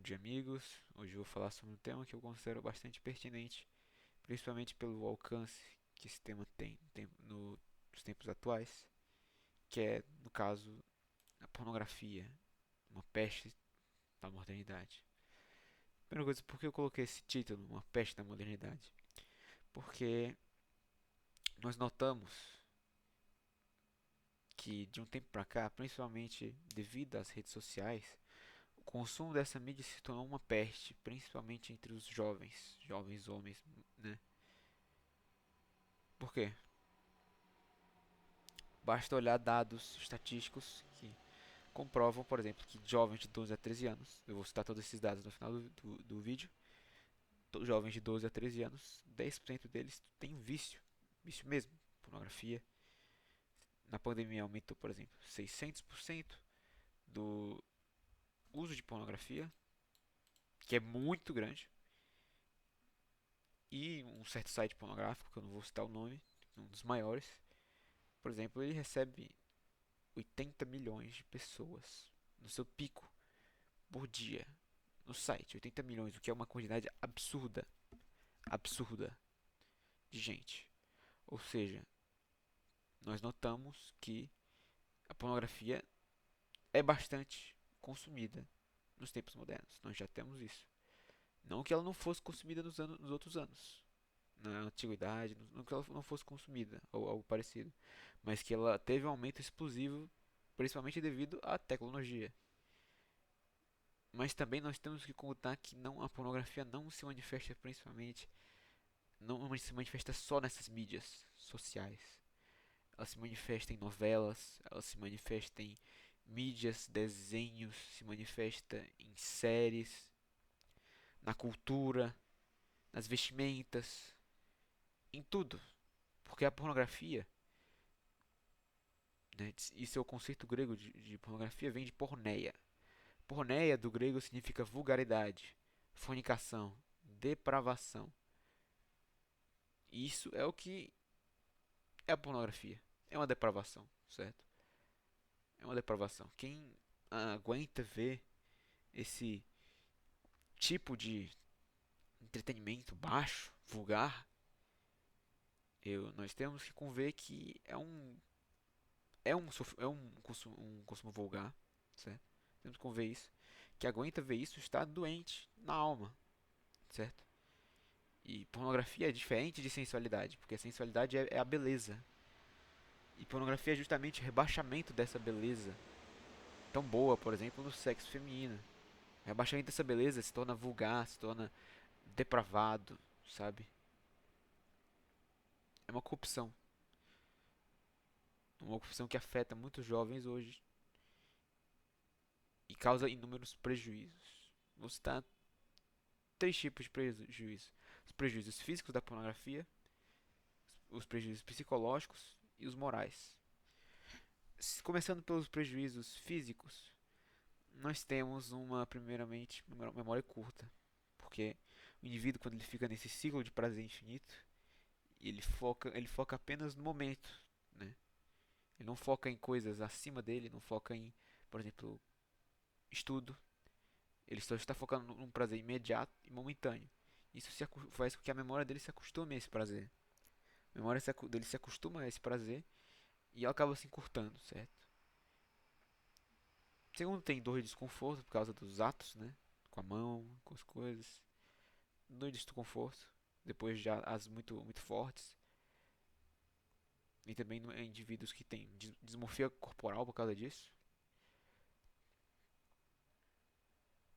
dia, amigos. Hoje eu vou falar sobre um tema que eu considero bastante pertinente, principalmente pelo alcance que esse tema tem nos tempos atuais, que é, no caso, a pornografia, uma peste da modernidade. Primeira coisa, por que eu coloquei esse título, Uma Peste da Modernidade? Porque nós notamos que de um tempo para cá, principalmente devido às redes sociais, o consumo dessa mídia se tornou uma peste, principalmente entre os jovens homens, né? Por quê? Basta olhar dados estatísticos que comprovam, por exemplo, que jovens de 12 a 13 anos, eu vou citar todos esses dados no final do vídeo, jovens de 12 a 13 anos, 10% deles têm vício, vício mesmo, pornografia. Na pandemia aumentou, por exemplo, 600% do uso de pornografia, que é muito grande, e um certo site pornográfico, que eu não vou citar o nome, um dos maiores, por exemplo, ele recebe 80 milhões de pessoas no seu pico por dia no site. 80 milhões, o que é uma quantidade absurda, absurda de gente. Ou seja, nós notamos que a pornografia é bastante consumida nos tempos modernos. Nós já temos isso. Não que ela não fosse consumida nos outros anos, na antiguidade, não que ela não fosse consumida ou algo parecido, mas que ela teve um aumento explosivo, principalmente devido à tecnologia. Mas também nós temos que contar que não, a pornografia não se manifesta principalmente, não se manifesta só nessas mídias sociais. Ela se manifesta em novelas, ela se manifesta em mídias, desenhos, se manifesta em séries, na cultura, nas vestimentas, em tudo. Porque a pornografia, né, isso é o conceito grego de pornografia, vem de porneia. Porneia do grego significa vulgaridade, fornicação, depravação. Isso é o que é a pornografia. É uma depravação, certo? É uma depravação. Quem aguenta ver esse tipo de entretenimento baixo, vulgar, nós temos que conver que é um consumo vulgar, certo? Temos que conver isso. Que aguenta ver isso está doente na alma, certo? E pornografia é diferente de sensualidade, porque a sensualidade é a beleza. E pornografia é justamente o rebaixamento dessa beleza tão boa, por exemplo, no sexo feminino. O rebaixamento dessa beleza se torna vulgar, se torna depravado, sabe? É uma corrupção. Uma corrupção que afeta muitos jovens hoje e causa inúmeros prejuízos. Vou citar três tipos de prejuízos: os prejuízos físicos da pornografia, os prejuízos psicológicos e os morais. Começando pelos prejuízos físicos, nós temos primeiramente, uma memória curta, porque o indivíduo, quando ele fica nesse ciclo de prazer infinito, ele foca apenas no momento, né? Ele não foca em coisas acima dele, não foca em, por exemplo, estudo. Ele só está focando num prazer imediato e momentâneo. Isso faz com que a memória dele se acostume a esse prazer. A memória dele se acostuma a esse prazer e ela acaba se encurtando, certo? Segundo, tem dor e desconforto por causa dos atos, né? Com a mão, com as coisas. Dor e desconforto. Depois já as muito fortes. E também em indivíduos que têm dismorfia corporal por causa disso.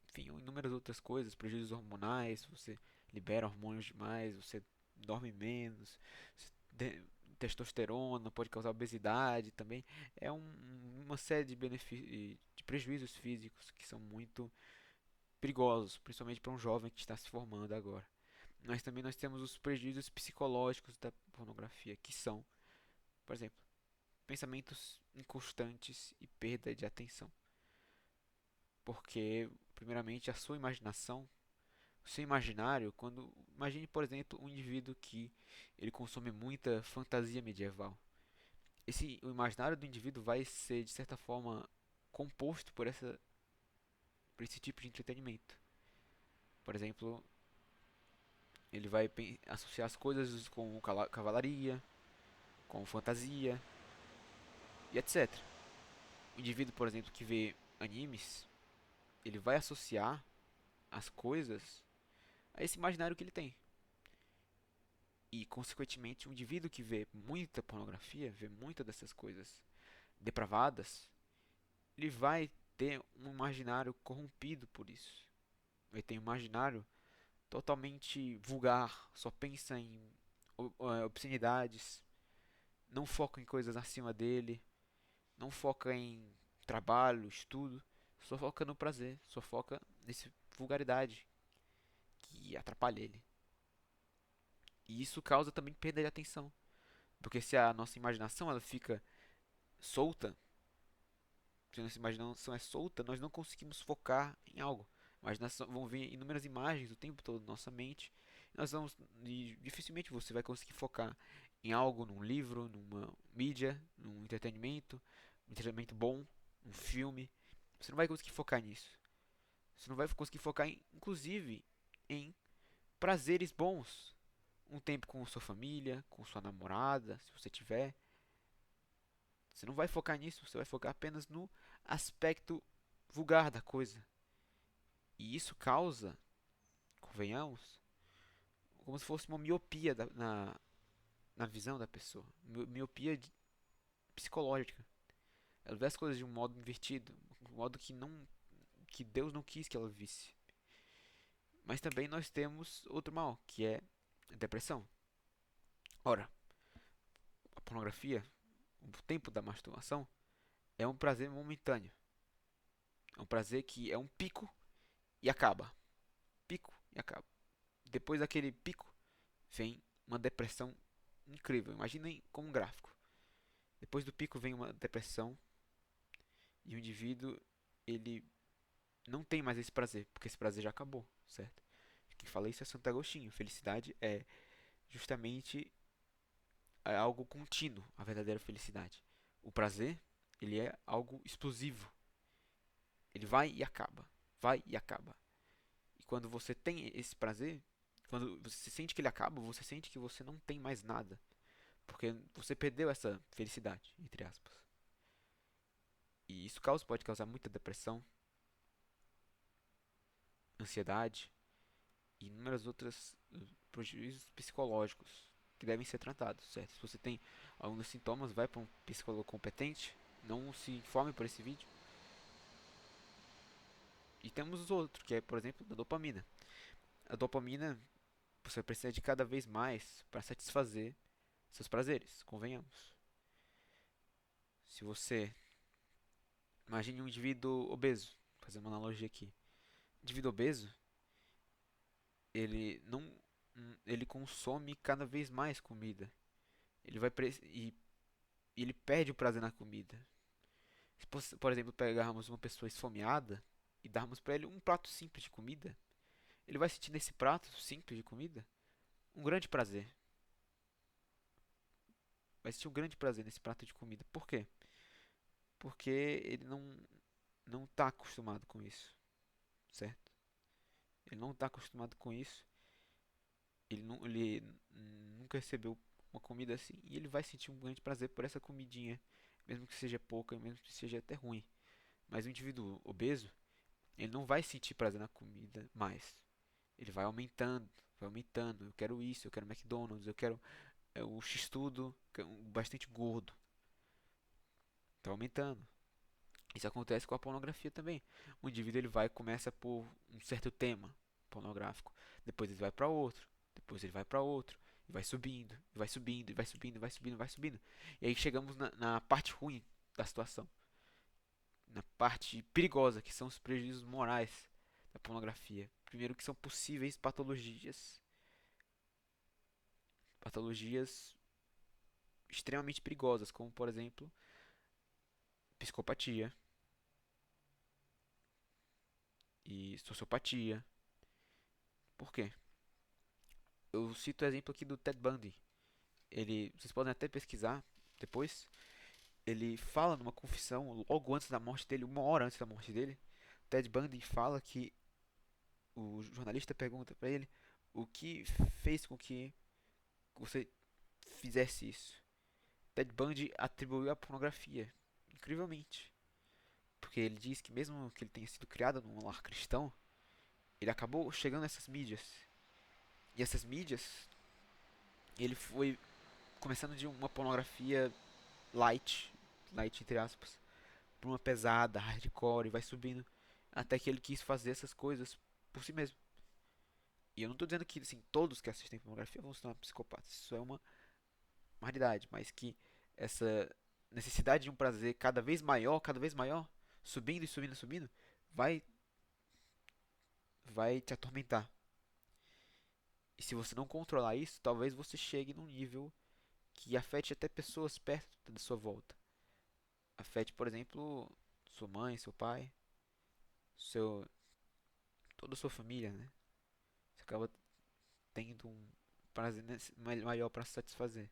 Enfim, inúmeras outras coisas, prejuízos hormonais, você libera hormônios demais, você dorme menos, testosterona pode causar obesidade também. É uma série de benefícios, de prejuízos físicos que são muito perigosos, principalmente para um jovem que está se formando agora. Mas também nós temos os prejuízos psicológicos da pornografia, que são, por exemplo, pensamentos inconstantes e perda de atenção. Porque, primeiramente, a sua imaginação, o seu imaginário, imagine, por exemplo, um indivíduo que ele consome muita fantasia medieval. O imaginário do indivíduo vai ser, de certa forma, composto por esse tipo de entretenimento. Por exemplo, ele vai associar as coisas com cavalaria, com fantasia e etc. O indivíduo, por exemplo, que vê animes, ele vai associar as coisas a esse imaginário que ele tem. E, consequentemente, o indivíduo que vê muita pornografia, vê muitas dessas coisas depravadas, ele vai ter um imaginário corrompido por isso. Vai ter um imaginário totalmente vulgar, só pensa em obscenidades, não foca em coisas acima dele, não foca em trabalho, estudo, só foca no prazer, só foca nessa vulgaridade que atrapalha ele. E isso causa também perda de atenção, porque se a nossa imaginação ela fica solta, se a nossa imaginação é solta, nós não conseguimos focar em algo. Imaginação, vão vir inúmeras imagens o tempo todo na nossa mente. E dificilmente você vai conseguir focar em algo, num livro, numa mídia, num um entretenimento bom, um filme. Você não vai conseguir focar nisso. Você não vai conseguir focar, inclusive, em prazeres bons. Um tempo com sua família, com sua namorada, se você tiver. Você não vai focar nisso, você vai focar apenas no aspecto vulgar da coisa. E isso causa, convenhamos, como se fosse uma miopia na visão da pessoa. Miopia psicológica. Ela vê as coisas de um modo invertido, um modo que Deus não quis que ela visse. Mas também nós temos outro mal, que é a depressão. Ora, a pornografia, o tempo da masturbação, é um prazer momentâneo. É um prazer que é um pico e acaba. Pico e acaba. Depois daquele pico, vem uma depressão incrível. Imaginem como um gráfico. Depois do pico vem uma depressão e o indivíduo ele não tem mais esse prazer, porque esse prazer já acabou, certo? Quem fala isso é Santo Agostinho. Felicidade é justamente algo contínuo, a verdadeira felicidade. O prazer, ele é algo explosivo. Ele vai e acaba, vai e acaba. E quando você tem esse prazer, quando você sente que ele acaba, você sente que você não tem mais nada. Porque você perdeu essa felicidade, entre aspas. E isso pode causar muita depressão, ansiedade e inúmeras outras prejuízos psicológicos que devem ser tratados, certo? Se você tem alguns sintomas, vai para um psicólogo competente, não se informe por esse vídeo. E temos os outros, que é, por exemplo, da dopamina. A dopamina, você precisa de cada vez mais para satisfazer seus prazeres, convenhamos. Se você imagine um indivíduo obeso, fazendo uma analogia aqui. Indivíduo obeso, ele não ele consome cada vez mais comida. Ele vai e ele perde o prazer na comida. Se, por exemplo, pegarmos uma pessoa esfomeada e darmos para ele um prato simples de comida, ele vai sentir nesse prato simples de comida um grande prazer. Vai sentir um grande prazer nesse prato de comida. Por quê? Porque ele não está acostumado com isso, certo? Ele não está acostumado com isso. Ele nunca recebeu uma comida assim e ele vai sentir um grande prazer por essa comidinha, mesmo que seja pouca, mesmo que seja até ruim. Mas o indivíduo obeso, ele não vai sentir prazer na comida mais. Ele vai aumentando, vai aumentando. Eu quero isso, eu quero McDonald's, eu quero o X-tudo, bastante gordo. Tá aumentando. Isso acontece com a pornografia também. O indivíduo ele vai começa por um certo tema pornográfico, depois ele vai para outro, depois ele vai para outro, e vai subindo, e vai subindo, e vai subindo, e vai subindo, vai subindo. E aí chegamos na parte ruim da situação, na parte perigosa, que são os prejuízos morais da pornografia. Primeiro que são possíveis patologias, patologias extremamente perigosas, como por exemplo, psicopatia e sociopatia. Por quê? Eu cito o exemplo aqui do Ted Bundy. Vocês podem até pesquisar depois. Ele fala numa confissão logo antes da morte dele, uma hora antes da morte dele. Ted Bundy fala que o jornalista pergunta pra ele o que fez com que você fizesse isso. Ted Bundy atribuiu a pornografia, incrivelmente, porque ele diz que mesmo que ele tenha sido criado num lar cristão, ele acabou chegando nessas mídias. E essas mídias, ele foi começando de uma pornografia light, light entre aspas, pra uma pesada, hardcore, e vai subindo até que ele quis fazer essas coisas por si mesmo. E eu não tô dizendo que assim, todos que assistem pornografia vão se tornar psicopatas. Isso é uma raridade, mas que essa necessidade de um prazer cada vez maior, subindo e subindo e subindo, vai vai te atormentar. E se você não controlar isso, talvez você chegue num nível que afete até pessoas perto da sua volta. Afete, por exemplo, sua mãe, seu pai, seu toda a sua família, né? Você acaba tendo um prazer maior para se satisfazer.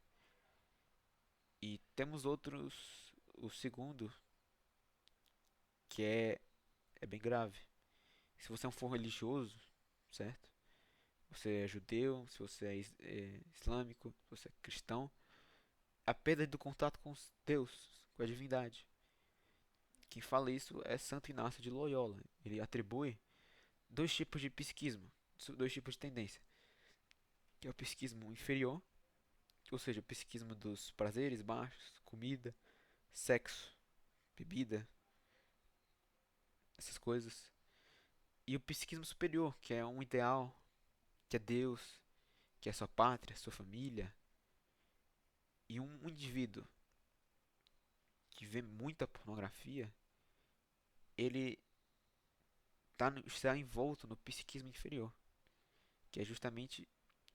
E temos outros, o segundo, que é bem grave. Se você não for religioso, certo? Você é judeu, se você é islâmico, se você é cristão, a perda do contato com Deus, com a divindade. Quem fala isso é Santo Inácio de Loyola. Ele atribui dois tipos de psiquismo, dois tipos de tendência, que é o psiquismo inferior, ou seja, o psiquismo dos prazeres baixos, comida, sexo, bebida, essas coisas, e o psiquismo superior, que é um ideal, que é Deus, que é sua pátria, sua família, e um indivíduo que vê muita pornografia, ele está envolto no psiquismo inferior, que é justamente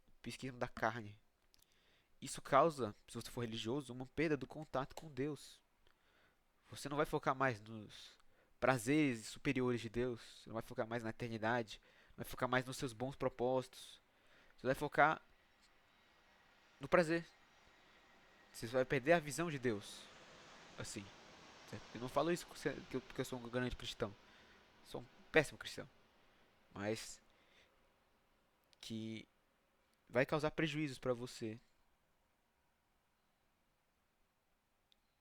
o psiquismo da carne. Isso causa, se você for religioso, uma perda do contato com Deus. Você não vai focar mais nos prazeres superiores de Deus, você não vai focar mais na eternidade, não vai focar mais nos seus bons propósitos. Você vai focar no prazer. Você vai perder a visão de Deus. Assim, certo? Eu não falo isso porque eu sou um grande cristão. Sou um péssimo cristão. Mas que vai causar prejuízos para você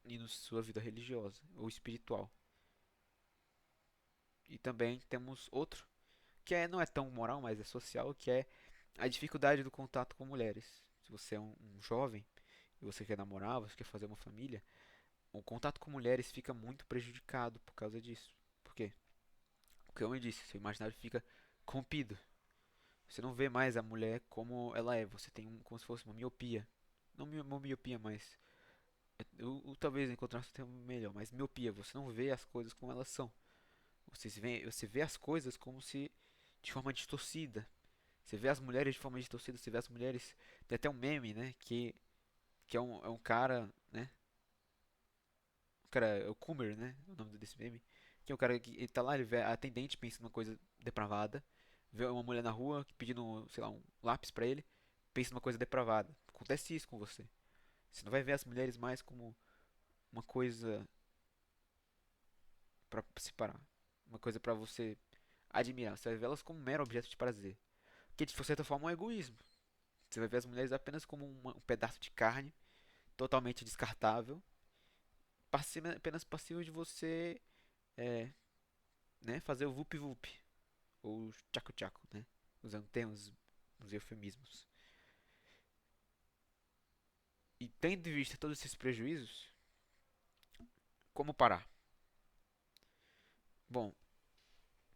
e na sua vida religiosa ou espiritual. E também temos outro que não é tão moral, mas é social, que é a dificuldade do contato com mulheres. Se você é um jovem e você quer namorar, você quer fazer uma família, o contato com mulheres fica muito prejudicado por causa disso. Por quê? Porque, como eu disse, seu imaginário fica corrompido. Você não vê mais a mulher como ela é. Você tem como se fosse uma miopia. Não uma miopia, mas eu talvez encontrasse um termo melhor, mas miopia. Você não vê as coisas como elas são. Você vê as coisas como se de forma distorcida. Você vê as mulheres de forma distorcida. Você vê as mulheres. Tem até um meme, né? Que é um cara, né? O cara é o Coomer, né? O nome desse meme. Que é o cara que ele tá lá, ele vê a atendente pensa numa coisa depravada. Vê uma mulher na rua pedindo, sei lá, um lápis pra ele. Pensa numa coisa depravada. Acontece isso com você. Você não vai ver as mulheres mais como uma coisa pra se parar. Uma coisa pra você admirar. Você vai vê-las como um mero objeto de prazer. Que de certa forma é um egoísmo. Você vai ver as mulheres apenas como um pedaço de carne totalmente descartável, apenas passível de você é, né, fazer o vup vup ou tchaco tchaco, né? Usando termos, os eufemismos. E tendo em vista todos esses prejuízos, como parar? Bom,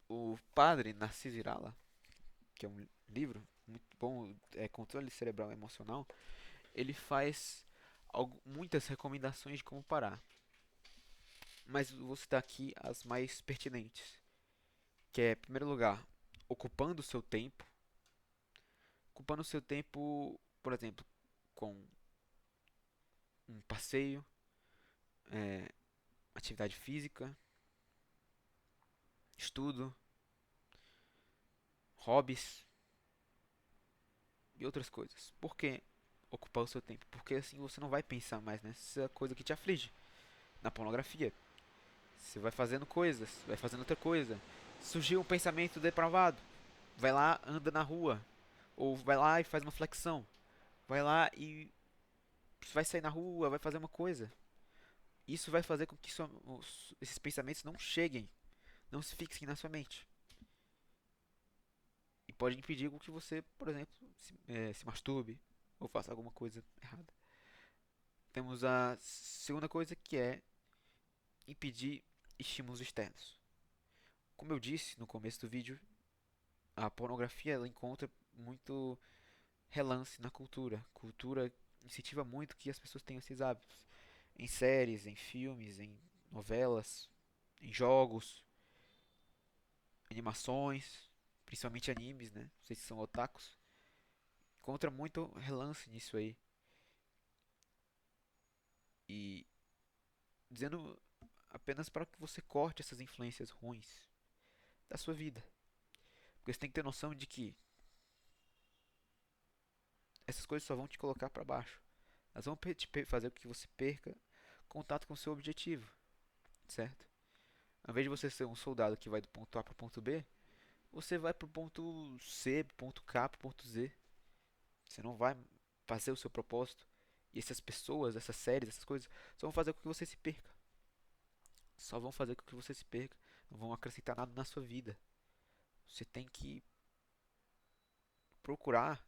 o padre Narciso Irala, que é um livro muito bom, Controle Cerebral Emocional, ele faz muitas recomendações de como parar. Mas vou citar aqui as mais pertinentes. Que é, em primeiro lugar, ocupando o seu tempo. Ocupando o seu tempo, por exemplo, com um passeio, é, atividade física, estudo, hobbies e outras coisas. Por que ocupar o seu tempo? Porque assim você não vai pensar mais nessa coisa que te aflige. Na pornografia. Você vai fazendo coisas, vai fazendo outra coisa. Surgiu um pensamento depravado. vai lá, anda na rua, ou vai lá e faz uma flexão, vai lá e vai sair na rua, vai fazer uma coisa. Isso vai fazer com que esses pensamentos não cheguem, não se fixem na sua mente. E pode impedir com que você, por exemplo, se masturbe ou faça alguma coisa errada. Temos a segunda coisa, que é impedir estímulos externos. Como eu disse no começo do vídeo, a pornografia ela encontra muito relance na cultura. Cultura incentiva muito que as pessoas tenham esses hábitos. Em séries, em filmes, em novelas, em jogos, animações, principalmente animes, né? Não sei se são otakus. Encontra muito relance nisso aí. E dizendo apenas para que você corte essas influências ruins da sua vida. Porque você tem que ter noção de que essas coisas só vão te colocar para baixo. Elas vão fazer com que você perca contato com o seu objetivo, certo? Ao invés de você ser um soldado que vai do ponto A para o ponto B, você vai para o ponto C, ponto K, ponto Z. Você não vai fazer o seu propósito. E essas pessoas, essas séries, essas coisas, só vão fazer com que você se perca. Só vão fazer com que você se perca. Não vão acrescentar nada na sua vida. Você tem que procurar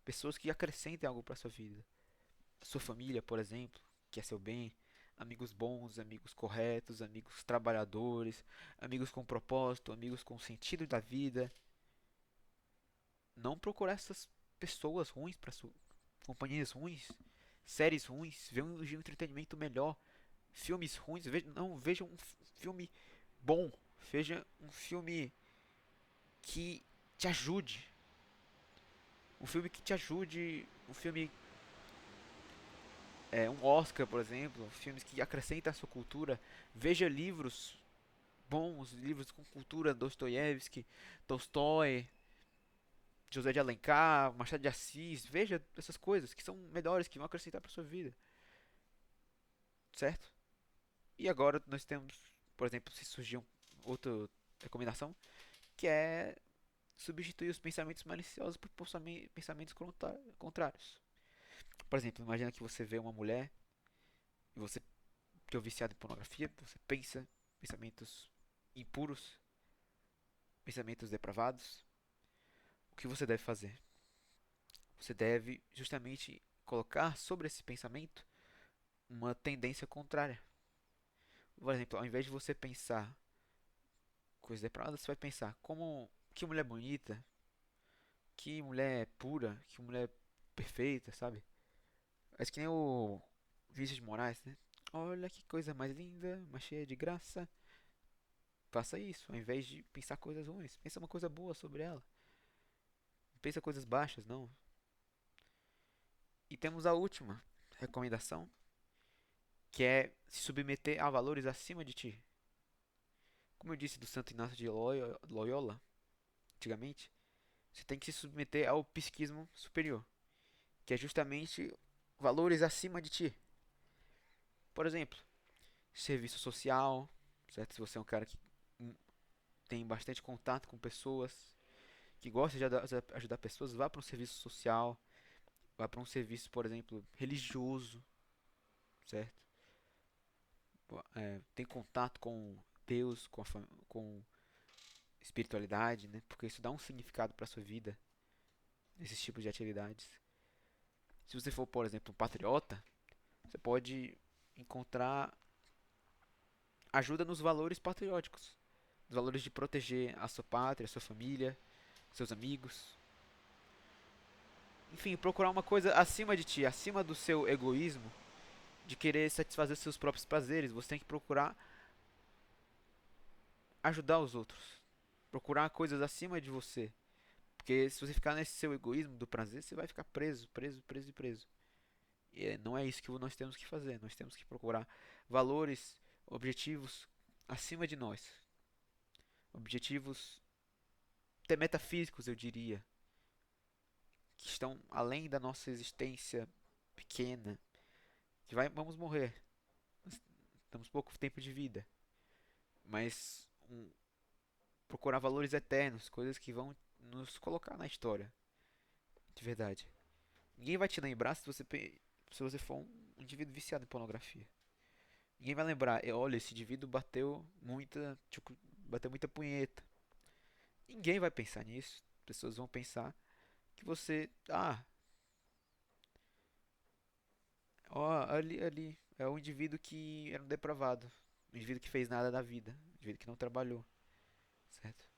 pessoas que acrescentem algo para sua vida. Sua família, por exemplo, que é seu bem, amigos bons, amigos corretos, amigos trabalhadores, amigos com propósito, amigos com sentido da vida. Não procurar essas pessoas ruins para sua companhias ruins, séries ruins, ver um entretenimento melhor, filmes ruins, não veja um filme bom, veja um filme que te ajude, um filme que te ajude, um filme um Oscar, por exemplo, filmes que acrescentam a sua cultura. Veja livros bons, livros com cultura, Dostoiévski, Tolstói, José de Alencar, Machado de Assis. Veja essas coisas que são melhores, que vão acrescentar para sua vida, certo? E agora nós temos, por exemplo, se surgir outra recomendação, que é substituir os pensamentos maliciosos por pensamentos contrários. Por exemplo, imagina que você vê uma mulher e você que é viciado em pornografia, você pensa pensamentos impuros, pensamentos depravados. O que você deve fazer? Você deve justamente colocar sobre esse pensamento uma tendência contrária. Por exemplo, ao invés de você pensar coisas depravadas, você vai pensar como que mulher bonita, que mulher pura, que mulher perfeita, sabe? É que nem o Vinícius de Moraes, né? Olha que coisa mais linda, mais cheia de graça. Faça isso, ao invés de pensar coisas ruins. Pensa uma coisa boa sobre ela. Não pensa coisas baixas, não. E temos a última recomendação, que é se submeter a valores acima de ti. Como eu disse do Santo Inácio de Loyola, antigamente, você tem que se submeter ao psiquismo superior, que é justamente valores acima de ti. Por exemplo, serviço social, certo? Se você é um cara que tem bastante contato com pessoas, que gosta de ajudar pessoas, vá para um serviço social, vá para um serviço, por exemplo, religioso, certo? Tem contato com Deus, com espiritualidade, né? Porque isso dá um significado para sua vida, esses tipos de atividades. Se você for, por exemplo, um patriota, você pode encontrar ajuda nos valores patrióticos, nos valores de proteger a sua pátria, a sua família, seus amigos. Enfim, procurar uma coisa acima de ti, acima do seu egoísmo, de querer satisfazer seus próprios prazeres. Você tem que procurar ajudar os outros, procurar coisas acima de você. Porque se você ficar nesse seu egoísmo do prazer, você vai ficar preso, preso, preso e preso. E não é isso que nós temos que fazer. Nós temos que procurar valores, objetivos acima de nós. Objetivos até metafísicos, eu diria, que estão além da nossa existência pequena, que vamos morrer. Nós temos pouco tempo de vida, mas procurar valores eternos, coisas que vão nos colocar na história, de verdade. Ninguém vai te lembrar se você for um indivíduo viciado em pornografia. Ninguém vai lembrar, olha, esse indivíduo bateu muita punheta. Ninguém vai pensar nisso. As pessoas vão pensar que você, ó, ali é um indivíduo que era um depravado, um indivíduo que fez nada da vida, um indivíduo que não trabalhou, certo?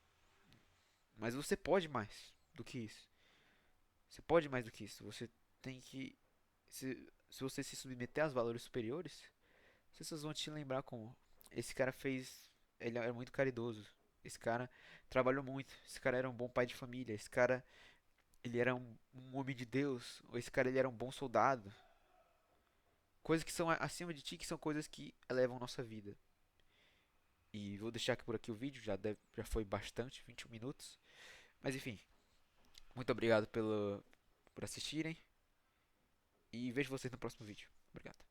Mas você pode mais do que isso. Você pode mais do que isso. Você tem que se você se submeter aos valores superiores, as pessoas vão te lembrar como esse cara fez, ele era muito caridoso. Esse cara trabalhou muito. Esse cara era um bom pai de família. Esse cara, ele era um homem de Deus. Ou esse cara, ele era um bom soldado. Coisas que são acima de ti, que são coisas que elevam nossa vida. E vou deixar aqui por aqui o vídeo, já foi bastante, 21 minutos. Mas enfim, muito obrigado por assistirem. E vejo vocês no próximo vídeo. Obrigado.